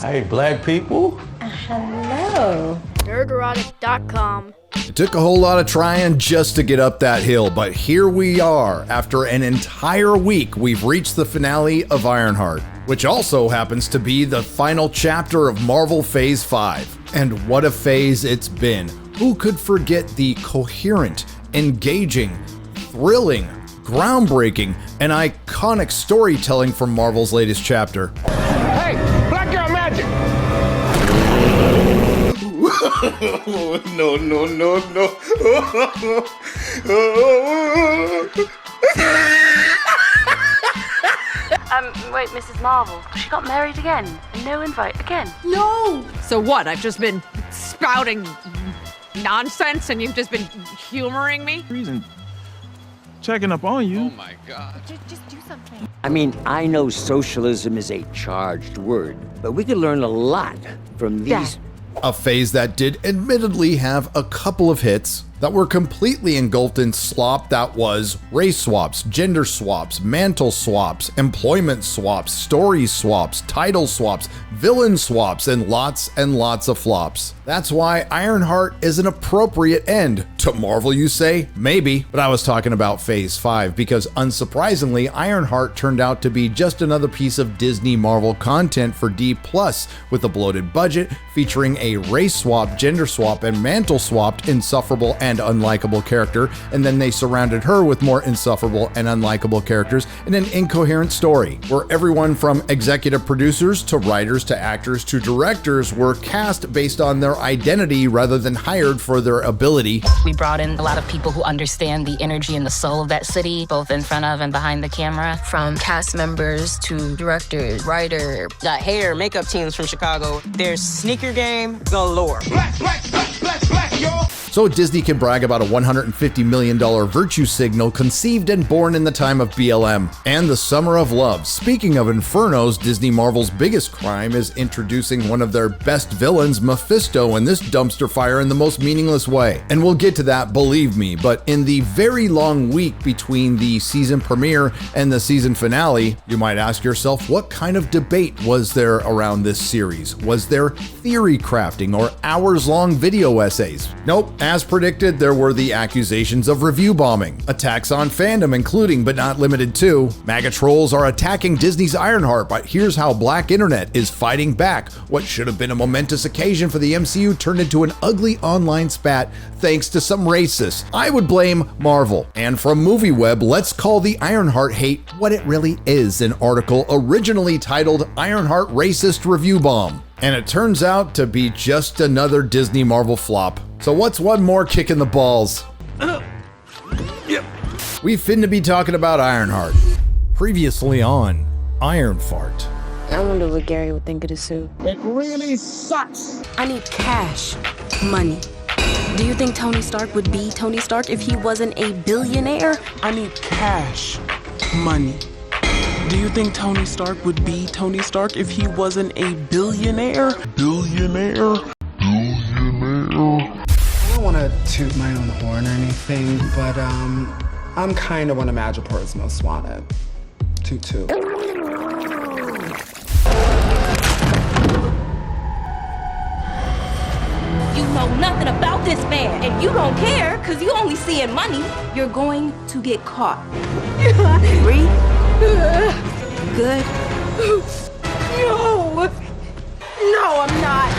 Hey, black people. Hello. Nerdrotic.com. It took a whole lot of trying just to get up that hill, but here we are. After an entire week, we've reached the finale of Ironheart, which also happens to be the final chapter of Marvel Phase 5. And what a phase it's been. Who could forget the coherent, engaging, thrilling, groundbreaking, and iconic storytelling from Marvel's latest chapter? Hey, black girl magic. No. Wait, Mrs. Marvel, she got married again, and no invite again. No. So what? I've just been spouting nonsense and you've just been humoring me? Reason checking up on you. Oh my God. Just do something. I mean, I know socialism is a charged word, but we could learn a lot from these. A phase that did admittedly have a couple of hits that were completely engulfed in slop that was race swaps, gender swaps, mantle swaps, employment swaps, story swaps, title swaps, villain swaps, and lots of flops. That's why Ironheart is an appropriate end. To Marvel, you say? Maybe, but I was talking about Phase 5 because unsurprisingly, Ironheart turned out to be just another piece of Disney Marvel content for D+, with a bloated budget featuring a race swap, gender swap, and mantle swapped insufferable and unlikable character, and then they surrounded her with more insufferable and unlikable characters in an incoherent story, where everyone from executive producers to writers to actors to directors were cast based on their identity rather than hired for their ability. We brought in a lot of people who understand the energy and the soul of that city, both in front of and behind the camera. From cast members to directors, writer. Got hair, makeup teams from Chicago. There's sneaker game galore. Black, y'all. So Disney can brag about a $150 million virtue signal conceived and born in the time of BLM and the Summer of Love. Speaking of infernos, Disney Marvel's biggest crime is introducing one of their best villains, Mephisto, in this dumpster fire in the most meaningless way. And we'll get to that, believe me, but in the very long week between the season premiere and the season finale, you might ask yourself, what kind of debate was there around this series? Was there theory crafting or hours-long video essays? Nope. As predicted, there were the accusations of review bombing, attacks on fandom including but not limited to, MAGA trolls are attacking Disney's Ironheart, but here's how Black Internet is fighting back. What should have been a momentous occasion for the MCU turned into an ugly online spat thanks to some racists. I would blame Marvel. And from MovieWeb, let's call the Ironheart hate what it really is, an article originally titled Ironheart Racist Review Bomb. And it turns out to be just another Disney Marvel flop. So what's one more kick in the balls? We finna be talking about Ironheart. Previously on Iron Fart. I wonder what Gary would think of the suit. It really sucks. I need cash. Money. Do you think Tony Stark would be Tony Stark if he wasn't a billionaire? I need cash. Money. Do you think Tony Stark would be Tony Stark if he wasn't a billionaire? Billionaire? I don't want to toot my own horn or anything, but I'm kind of one of Madripoor's most wanted. Toot toot. You know nothing about this man, and you don't care because you only seeing money. You're going to get caught. Read. Good. No, I'm not.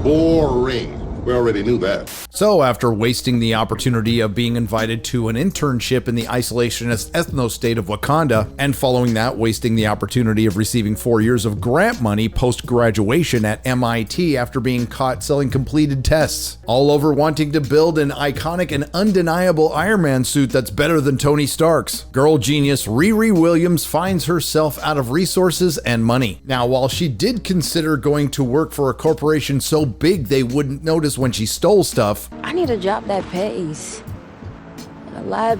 Boring. We already knew that. So after wasting the opportunity of being invited to an internship in the isolationist ethno-state of Wakanda, and following that wasting the opportunity of receiving 4 years of grant money post-graduation at MIT after being caught selling completed tests, all over wanting to build an iconic and undeniable Iron Man suit that's better than Tony Stark's, girl genius Riri Williams finds herself out of resources and money. Now, while she did consider going to work for a corporation so big they wouldn't notice when she stole stuff, I need a job that pays. A lab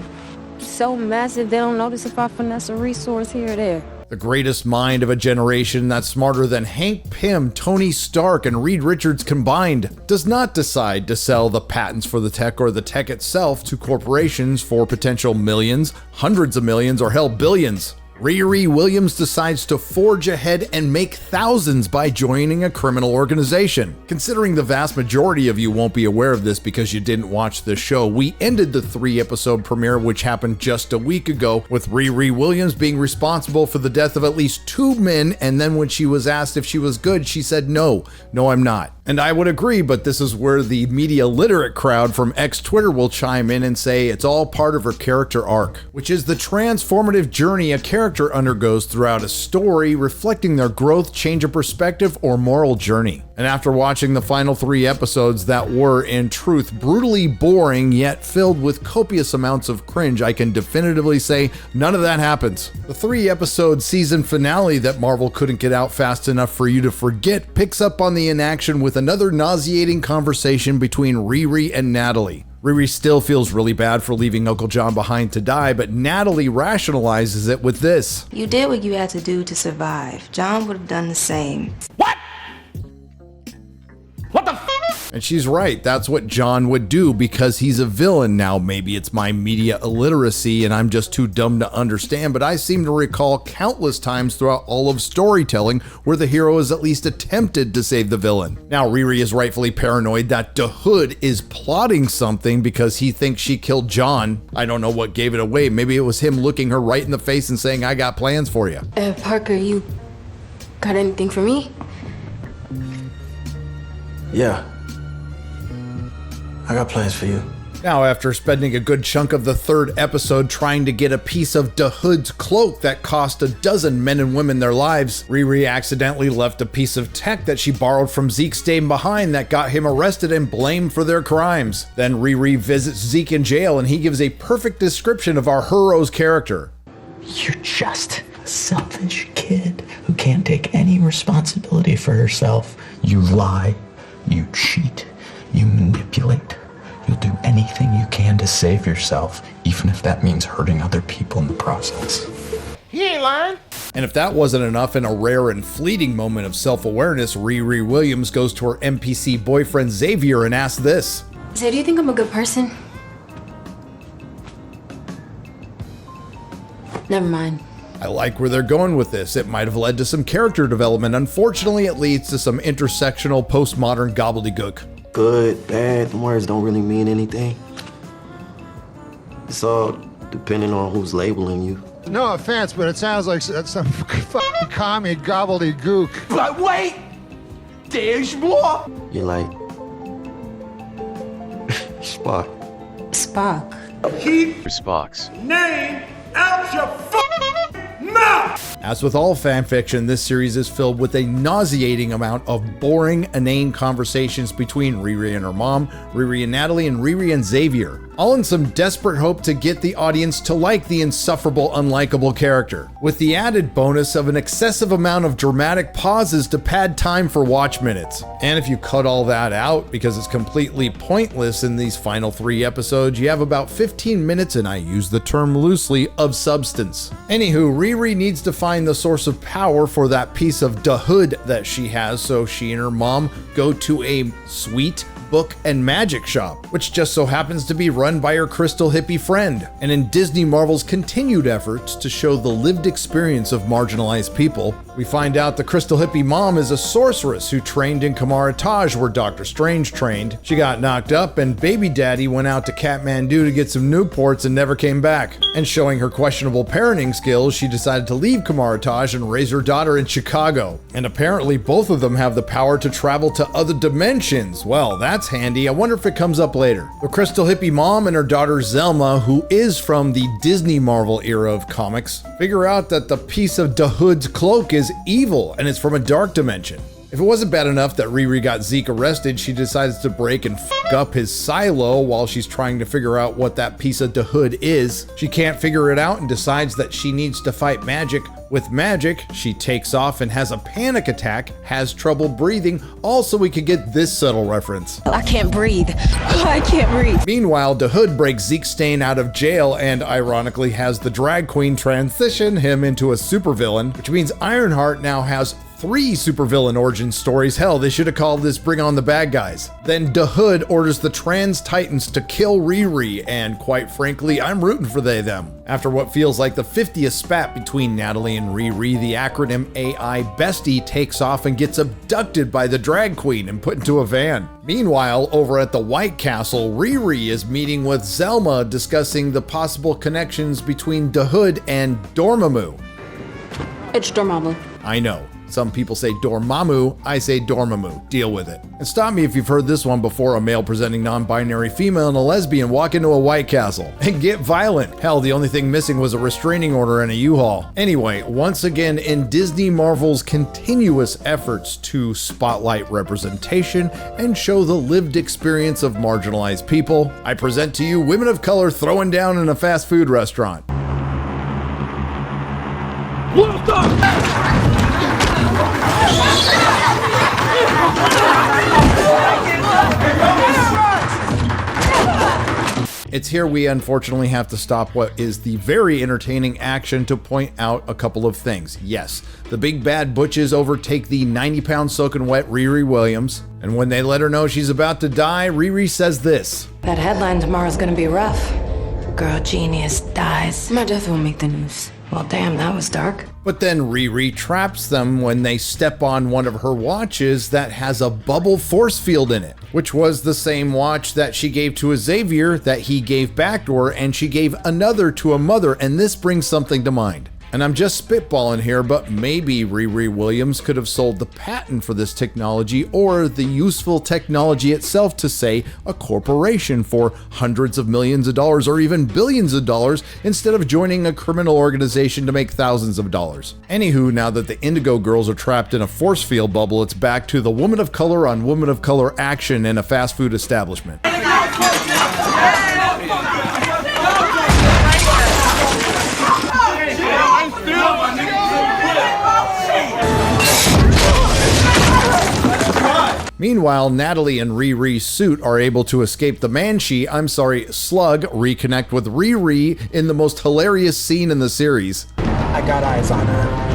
so massive they don't notice if I finesse a resource here or there. the greatest mind of a generation that's smarter than Hank Pym, Tony Stark, and Reed Richards combined, does not decide to sell the patents for the tech or the tech itself to corporations for potential millions, hundreds of millions, or hell, billions. Riri Williams decides to forge ahead and make thousands by joining a criminal organization. Considering the vast majority of you won't be aware of this because you didn't watch the show, we ended the 3-episode premiere, which happened just a week ago, with Riri Williams being responsible for the death of at least 2 men, and then when she was asked if she was good, she said, no, I'm not. And I would agree, but this is where the media literate crowd from ex-Twitter will chime in and say it's all part of her character arc, which is the transformative journey a character undergoes throughout a story, reflecting their growth, change of perspective, or moral journey. And after watching the final 3 episodes that were, in truth, brutally boring yet filled with copious amounts of cringe, I can definitively say none of that happens. The 3-episode season finale that Marvel couldn't get out fast enough for you to forget picks up on the inaction with another nauseating conversation between Riri and Natalie. Riri still feels really bad for leaving Uncle John behind to die, but Natalie rationalizes it with this. You did what you had to do to survive. John would have done the same. And she's right, that's what John would do because he's a villain. Now, maybe it's my media illiteracy and I'm just too dumb to understand, but I seem to recall countless times throughout all of storytelling where the hero has at least attempted to save the villain. Now, Riri is rightfully paranoid that the Hood is plotting something because he thinks she killed John. I don't know what gave it away. Maybe it was him looking her right in the face and saying, I got plans for you. Parker, you got anything for me? Yeah. I got plans for you. Now, after spending a good chunk of the 3rd episode trying to get a piece of the Hood's cloak that cost a dozen men and women their lives, Riri accidentally left a piece of tech that she borrowed from Zeke staying behind that got him arrested and blamed for their crimes. Then Riri visits Zeke in jail and he gives a perfect description of our hero's character. You're just a selfish kid who can't take any responsibility for herself. You lie, you cheat, you manipulate. You'll do anything you can to save yourself, even if that means hurting other people in the process. He ain't lying. And if that wasn't enough, in a rare and fleeting moment of self-awareness, Riri Williams goes to her NPC boyfriend Xavier and asks this. So do you think I'm a good person? Never mind. I like where they're going with this. It might have led to some character development. Unfortunately, it leads to some intersectional postmodern gobbledygook. Good, bad, the words don't really mean anything. It's all depending on who's labeling you. No offense, but it sounds like some fucking commie gobbledygook. But wait! There's more! You're like... Spock. Spock. Keep Spock's name out your fucking mouth! As with all fanfiction, this series is filled with a nauseating amount of boring, inane conversations between Riri and her mom, Riri and Natalie, and Riri and Xavier, all in some desperate hope to get the audience to like the insufferable, unlikable character, with the added bonus of an excessive amount of dramatic pauses to pad time for watch minutes. And if you cut all that out, because it's completely pointless in these final 3 episodes, you have about 15 minutes, and I use the term loosely, of substance. Anywho, Riri needs to find the source of power for that piece of the Hood that she has, so she and her mom go to a sweet book and magic shop, which just so happens to be run by her crystal hippie friend. And in Disney Marvel's continued efforts to show the lived experience of marginalized people, we find out the crystal hippie mom is a sorceress who trained in Kamara Taj, where Doctor Strange trained. She got knocked up and baby daddy went out to Kathmandu to get some Newports and never came back. And showing her questionable parenting skills, she decided to leave Kamara Taj and raise her daughter in Chicago. And apparently both of them have the power to travel to other dimensions. Well, that's handy. I wonder if it comes up later. The crystal hippie mom and her daughter Zelma, who is from the Disney Marvel era of comics, figure out that the piece of the Hood's cloak is evil and it's from a dark dimension. If it wasn't bad enough that Riri got Zeke arrested, she decides to break and fuck up his silo while she's trying to figure out what that piece of the Hood is. She can't figure it out and decides that she needs to fight magic. With magic, she takes off and has a panic attack, has trouble breathing. Also, we could get this subtle reference. I can't breathe. I can't breathe. Meanwhile, the Hood breaks Zeke Stain out of jail and ironically has the drag queen transition him into a supervillain, which means Ironheart now has 3 supervillain origin stories. Hell, they should have called this Bring On the Bad Guys. Then Da Hood orders the Trans Titans to kill Riri, and quite frankly, I'm rooting for them. After what feels like the 50th spat between Natalie and Riri, the acronym AI Bestie takes off and gets abducted by the drag queen and put into a van. Meanwhile, over at the White Castle, Riri is meeting with Zelma discussing the possible connections between Da Hood and Dormammu. It's Dormammu. I know. Some people say Dormammu, I say Dormammu. Deal with it. And stop me if you've heard this one before. A male presenting non-binary female and a lesbian walk into a White Castle and get violent. Hell, the only thing missing was a restraining order and a U-Haul. Anyway, once again, in Disney Marvel's continuous efforts to spotlight representation and show the lived experience of marginalized people, I present to you women of color throwing down in a fast food restaurant. It's here we unfortunately have to stop what is the very entertaining action to point out a couple of things. Yes, the big bad butches overtake the 90-pound soaking wet Riri Williams, and when they let her know she's about to die, Riri says this. That headline tomorrow's gonna be rough. Girl genius dies. My death won't make the news. Well, damn, that was dark. But then Riri traps them when they step on one of her watches that has a bubble force field in it, which was the same watch that she gave to Xavier that he gave back to her, and she gave another to a mother, and this brings something to mind. And I'm just spitballing here, but maybe Riri Williams could have sold the patent for this technology or the useful technology itself to, say, a corporation for hundreds of millions of dollars or even billions of dollars instead of joining a criminal organization to make thousands of dollars. Anywho, now that the Indigo Girls are trapped in a force field bubble, it's back to the woman of color on woman of color action in a fast food establishment. Meanwhile, Natalie and Riri's suit are able to escape the Slug, reconnect with Riri in the most hilarious scene in the series. I got eyes on her.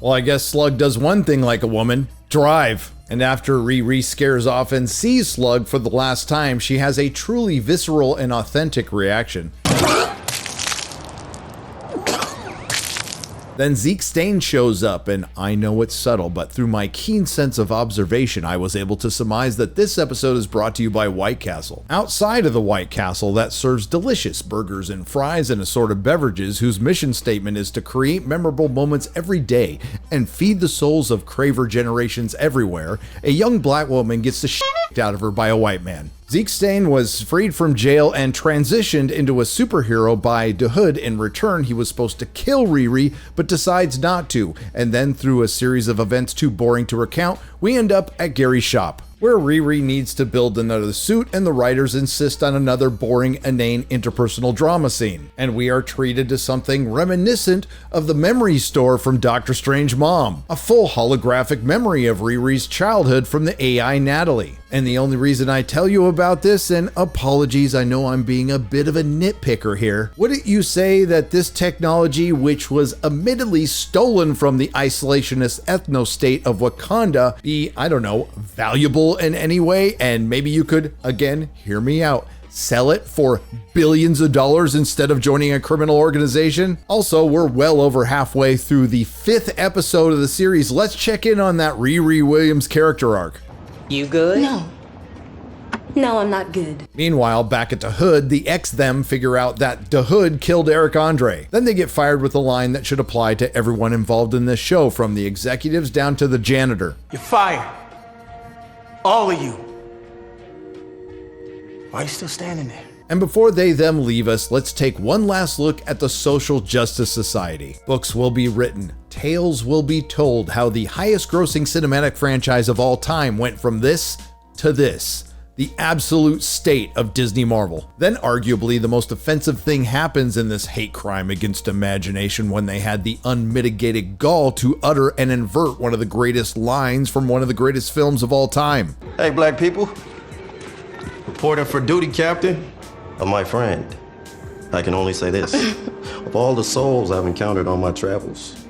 Well, I guess Slug does one thing like a woman, drive. And after Riri scares off and sees Slug for the last time, she has a truly visceral and authentic reaction. Then Zeke Stain shows up, and I know it's subtle, but through my keen sense of observation, I was able to surmise that this episode is brought to you by White Castle. Outside of the White Castle that serves delicious burgers and fries and assorted beverages, whose mission statement is to create memorable moments every day and feed the souls of craver generations everywhere, a young black woman gets the shit out of her by a white man. Zeke Stain was freed from jail and transitioned into a superhero by Da Hood. In return, he was supposed to kill Riri, but decides not to, and then through a series of events too boring to recount, we end up at Gary's shop, where Riri needs to build another suit and the writers insist on another boring, inane interpersonal drama scene. And we are treated to something reminiscent of the memory store from Doctor Strange Mom, a full holographic memory of Riri's childhood from the AI Natalie. And the only reason I tell you about this, and apologies, I know I'm being a bit of a nitpicker here, wouldn't you say that this technology, which was admittedly stolen from the isolationist ethno-state of Wakanda, be, I don't know, valuable in any way? And maybe you could, again, hear me out, sell it for billions of dollars instead of joining a criminal organization? Also, we're well over halfway through the 5th episode of the series. Let's check in on that Riri Williams character arc. You good? No, I'm not good. Meanwhile, back at Da Hood, the them figure out that Da Hood killed Eric Andre. Then they get fired with a line that should apply to everyone involved in this show, from the executives down to the janitor. You're fired. All of you. Why are you still standing there? And before them leave us, let's take one last look at the Social Justice Society. Books will be written, tales will be told, how the highest grossing cinematic franchise of all time went from this to this. the absolute state of Disney Marvel. Then arguably the most offensive thing happens in this hate crime against imagination when they had the unmitigated gall to utter and invert one of the greatest lines from one of the greatest films of all time. Hey, black people. Reporting for duty, Captain. Of my friend. I can only say this. Of all the souls I've encountered on my travels,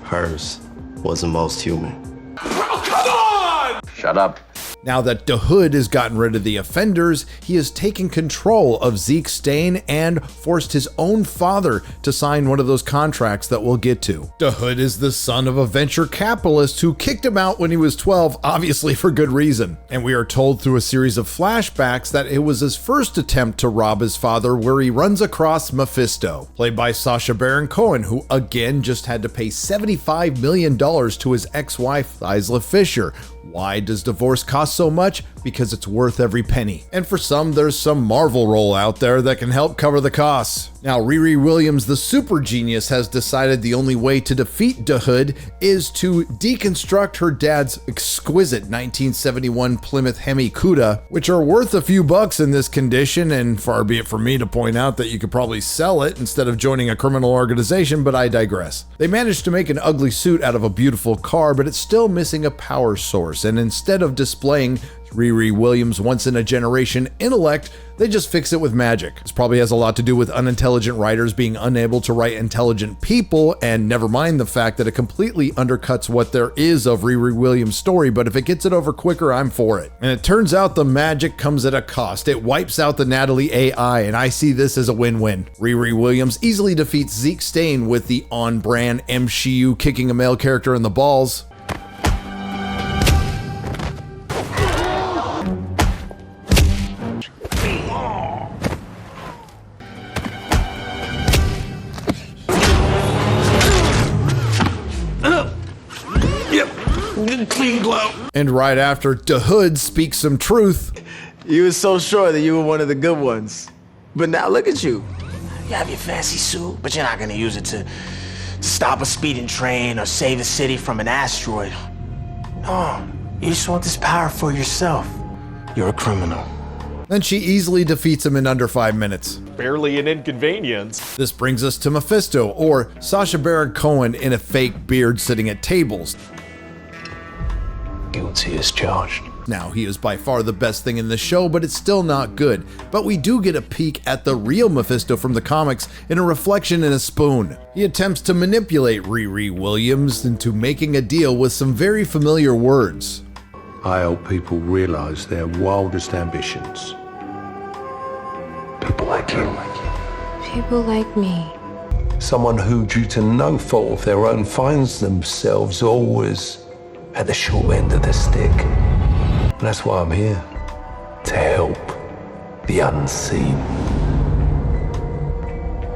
hers was the most human. Oh, come on! Shut up. Now that the Hood has gotten rid of the offenders, he has taken control of Zeke Stain and forced his own father to sign one of those contracts that we'll get to. The Hood is the son of a venture capitalist who kicked him out when he was 12, obviously for good reason. And we are told through a series of flashbacks that it was his first attempt to rob his father, where he runs across Mephisto, played by Sacha Baron Cohen, who again just had to pay $75 million to his ex-wife, Isla Fisher. Why does divorce cost so much? Because it's worth every penny. And for some, there's some Marvel role out there that can help cover the costs. Now, Riri Williams, the super genius, has decided the only way to defeat the Hood is to deconstruct her dad's exquisite 1971 Plymouth Hemi Cuda, which are worth a few bucks in this condition, and far be it from me to point out that you could probably sell it instead of joining a criminal organization, but I digress. They managed to make an ugly suit out of a beautiful car, but it's still missing a power source, and instead of displaying Riri Williams' once-in-a-generation intellect, they just fix it with magic. This probably has a lot to do with unintelligent writers being unable to write intelligent people, and never mind the fact that it completely undercuts what there is of Riri Williams' story, but if it gets it over quicker, I'm for it. And it turns out the magic comes at a cost. It wipes out the Natalie AI, and I see this as a win-win. Riri Williams easily defeats Zeke Stain with the on-brand MCU kicking a male character in the balls. Clean glow. And right after, the Hood speaks some truth. You were so sure that you were one of the good ones. But now look at you. You have your fancy suit, but you're not gonna use it to stop a speeding train or save a city from an asteroid. No, you just want this power for yourself. You're a criminal. Then she easily defeats him in under 5 minutes. Barely an inconvenience. This brings us to Mephisto, or Sacha Baron Cohen in a fake beard sitting at tables. Guilty as charged. Now, he is by far the best thing in the show, but it's still not good. But we do get a peek at the real Mephisto from the comics in a reflection in a spoon. He attempts to manipulate Riri Williams into making a deal with some very familiar words. I help people realize their wildest ambitions. People like you. People like me. Someone who, due to no fault of their own, finds themselves always at the short end of the stick. And that's why I'm here. To help the unseen.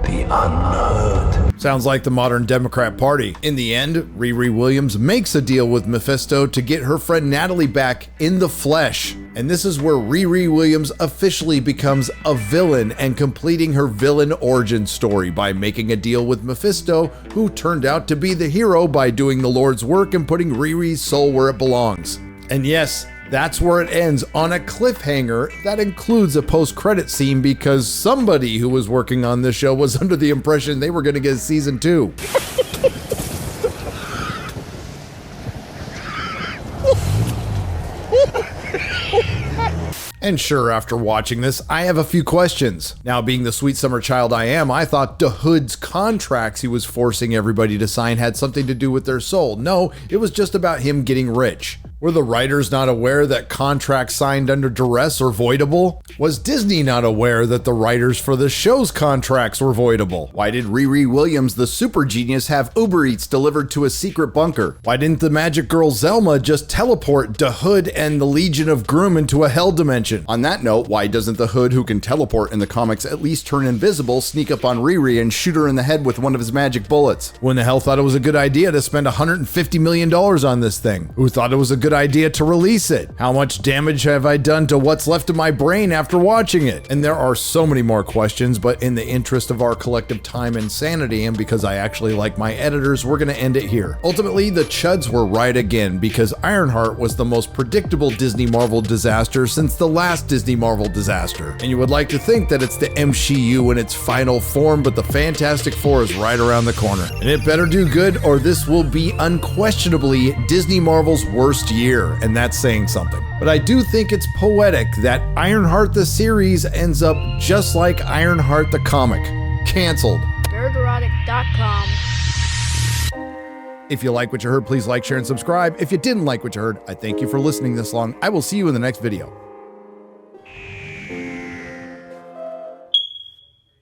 The unheard. Sounds like the modern Democrat Party. In the end, Riri Williams makes a deal with Mephisto to get her friend Natalie back in the flesh. And this is where Riri Williams officially becomes a villain and completing her villain origin story by making a deal with Mephisto, who turned out to be the hero by doing the Lord's work and putting Riri's soul where it belongs. And yes, that's where it ends, on a cliffhanger that includes a post-credit scene because somebody who was working on this show was under the impression they were going to get a season 2. And sure, after watching this, I have a few questions. Now, being the sweet summer child I am, I thought the Hood's contracts he was forcing everybody to sign had something to do with their soul. No, it was just about him getting rich. Were the writers not aware that contracts signed under duress are voidable? Was Disney not aware that the writers for the show's contracts were voidable? Why did Riri Williams, the super genius, have Uber Eats delivered to a secret bunker? Why didn't the magic girl Zelma just teleport the Hood and the Legion of Groom into a hell dimension? On that note, why doesn't the Hood, who can teleport in the comics, at least turn invisible, sneak up on Riri and shoot her in the head with one of his magic bullets? Who in the hell thought it was a good idea to spend $150 million on this thing? Who thought it was a good good idea to release it? How much damage have I done to what's left of my brain after watching it? And there are so many more questions, but in the interest of our collective time and sanity, and because I actually like my editors, we're gonna end it here. Ultimately, the chuds were right again, because Ironheart was the most predictable Disney Marvel disaster since the last Disney Marvel disaster. And you would like to think that it's the MCU in its final form, but the Fantastic Four is right around the corner. And it better do good, or this will be unquestionably Disney Marvel's worst year, and that's saying something. But I do think it's poetic that Ironheart the series ends up just like Ironheart the comic. Canceled. Nerdrotic.com. If you like what you heard, please like, share, and subscribe. If you didn't like what you heard, I thank you for listening this long. I will see you in the next video.